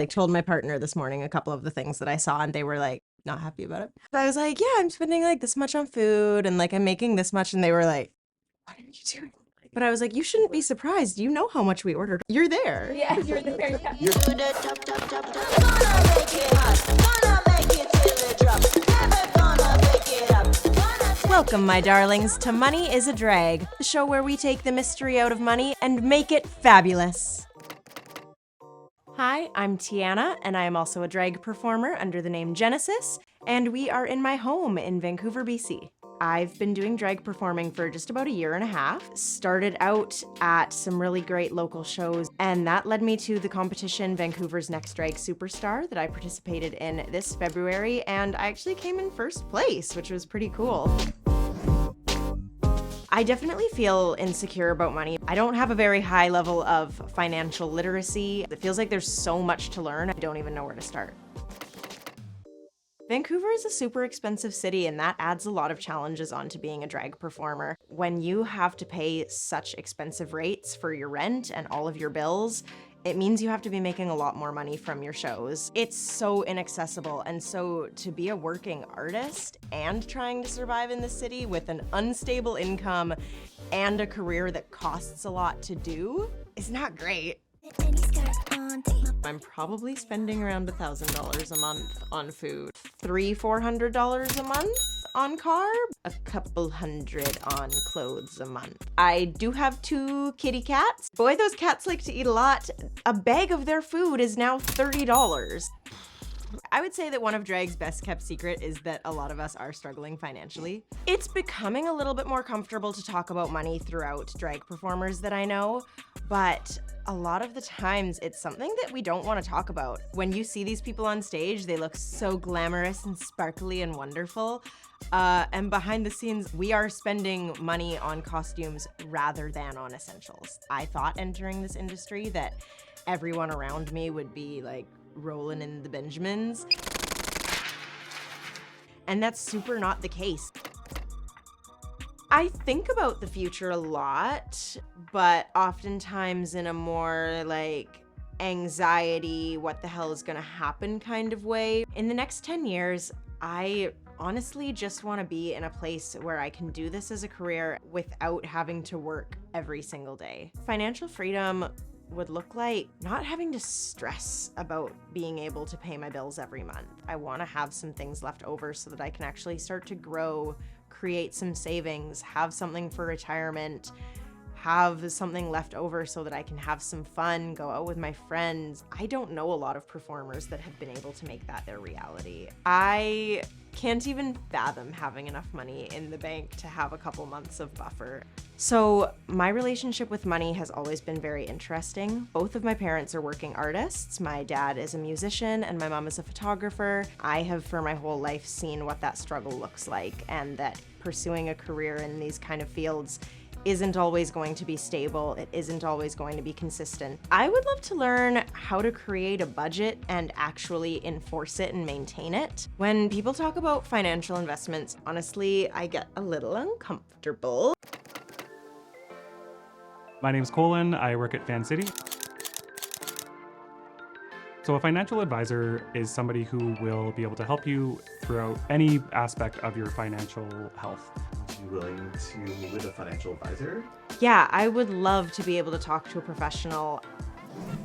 I told my partner this morning a couple of the things that I saw, and they were like not happy about it. I was like, yeah, I'm spending like this much on food and like I'm making this much, and they were like, what are you doing? But I was like, you shouldn't be surprised. You know how much we ordered. You're there. Yeah, you're there. Yeah. Welcome, my darlings, to Money is a Drag, the show where we take the mystery out of money and make it fabulous. Hi, I'm Tiana, and I am also a drag performer under the name Genesis, and we are in my home in Vancouver, BC. I've been doing drag performing for just about a year and a half. Started out at some really great local shows, and that led me to the competition Vancouver's Next Drag Superstar that I participated in this February, and I actually came in first place, which was pretty cool. I definitely feel insecure about money. I don't have a very high level of financial literacy. It feels like there's so much to learn, I don't even know where to start. Vancouver is a super expensive city, and that adds a lot of challenges onto being a drag performer. When you have to pay such expensive rates for your rent and all of your bills, it means you have to be making a lot more money from your shows. It's so inaccessible, and so to be a working artist and trying to survive in the city with an unstable income and a career that costs a lot to do is not great. I'm probably spending around $1,000 a month on food, $300-400 a month on carb, a couple hundred on clothes a month. I do have 2 kitty cats. Boy, those cats like to eat a lot. A bag of their food is now $30. I would say that one of drag's best kept secret is that a lot of us are struggling financially. It's becoming a little bit more comfortable to talk about money throughout drag performers that I know, but a lot of the times it's something that we don't want to talk about. When you see these people on stage, they look so glamorous and sparkly and wonderful. And behind the scenes, we are spending money on costumes rather than on essentials. I thought entering this industry that everyone around me would be like rolling in the Benjamins. And that's super not the case. I think about the future a lot, but oftentimes in a more like anxiety, what the hell is gonna happen kind of way. In the next 10 years, I honestly just want to be in a place where I can do this as a career without having to work every single day. Financial freedom would look like not having to stress about being able to pay my bills every month. I want to have some things left over so that I can actually start to grow, create some savings, have something for retirement, have something left over so that I can have some fun, go out with my friends. I don't know a lot of performers that have been able to make that their reality. I can't even fathom having enough money in the bank to have a couple months of buffer. So my relationship with money has always been very interesting. Both of my parents are working artists. My dad is a musician and my mom is a photographer. I have for my whole life seen what that struggle looks like, and that pursuing a career in these kind of fields isn't always going to be stable. It isn't always going to be consistent. I would love to learn how to create a budget and actually enforce it and maintain it. When people talk about financial investments, honestly, I get a little uncomfortable. My name's Colin. I work at Vancity. So a financial advisor is somebody who will be able to help you throughout any aspect of your financial health. Are you willing to meet with a financial advisor? Yeah, I would love to be able to talk to a professional.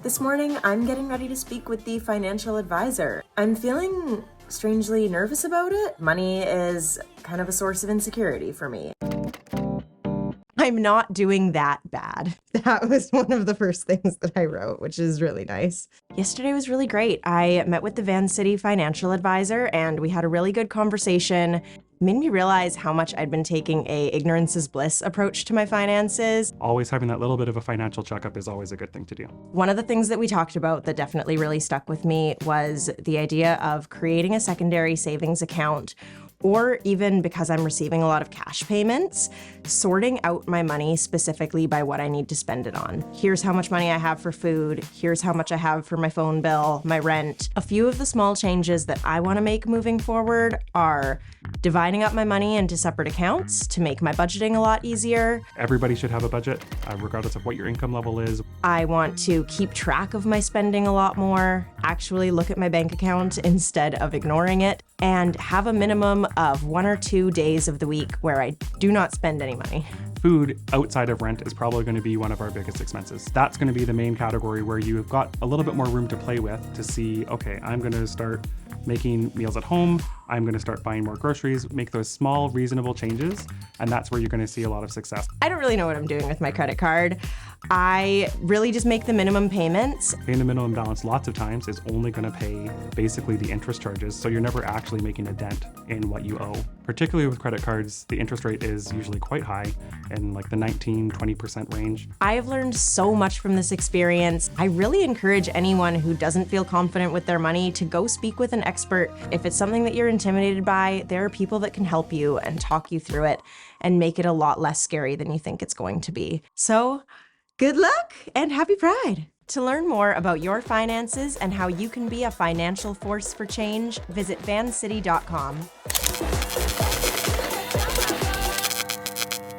This morning, I'm getting ready to speak with the financial advisor. I'm feeling strangely nervous about it. Money is kind of a source of insecurity for me. I'm not doing that bad. That was one of the first things that I wrote, which is really nice. Yesterday was really great. I met with the Vancity financial advisor and we had a really good conversation. It made me realize how much I'd been taking a ignorance is bliss approach to my finances. Always having that little bit of a financial checkup is always a good thing to do. One of the things that we talked about that definitely really stuck with me was the idea of creating a secondary savings account or even because I'm receiving a lot of cash payments, sorting out my money specifically by what I need to spend it on. Here's how much money I have for food. Here's how much I have for my phone bill, my rent. A few of the small changes that I want to make moving forward are dividing up my money into separate accounts to make my budgeting a lot easier. Everybody should have a budget, regardless of what your income level is. I want to keep track of my spending a lot more, actually look at my bank account instead of ignoring it, and have a minimum of 1 or 2 days of the week where I do not spend any money. Food outside of rent is probably going to be one of our biggest expenses. That's going to be the main category where you've got a little bit more room to play with to see, okay, I'm going to start making meals at home. I'm going to start buying more groceries, make those small, reasonable changes, and that's where you're going to see a lot of success. I don't really know what I'm doing with my credit card. I really just make the minimum payments. Paying the minimum balance lots of times is only going to pay basically the interest charges, so you're never actually making a dent in what you owe. Particularly with credit cards, the interest rate is usually quite high, in like the 19-20% range. I have learned so much from this experience. I really encourage anyone who doesn't feel confident with their money to go speak with an expert. If it's something that you're intimidated by, there are people that can help you and talk you through it and make it a lot less scary than you think it's going to be. So, good luck and happy Pride! To learn more about your finances and how you can be a financial force for change, visit vancity.com.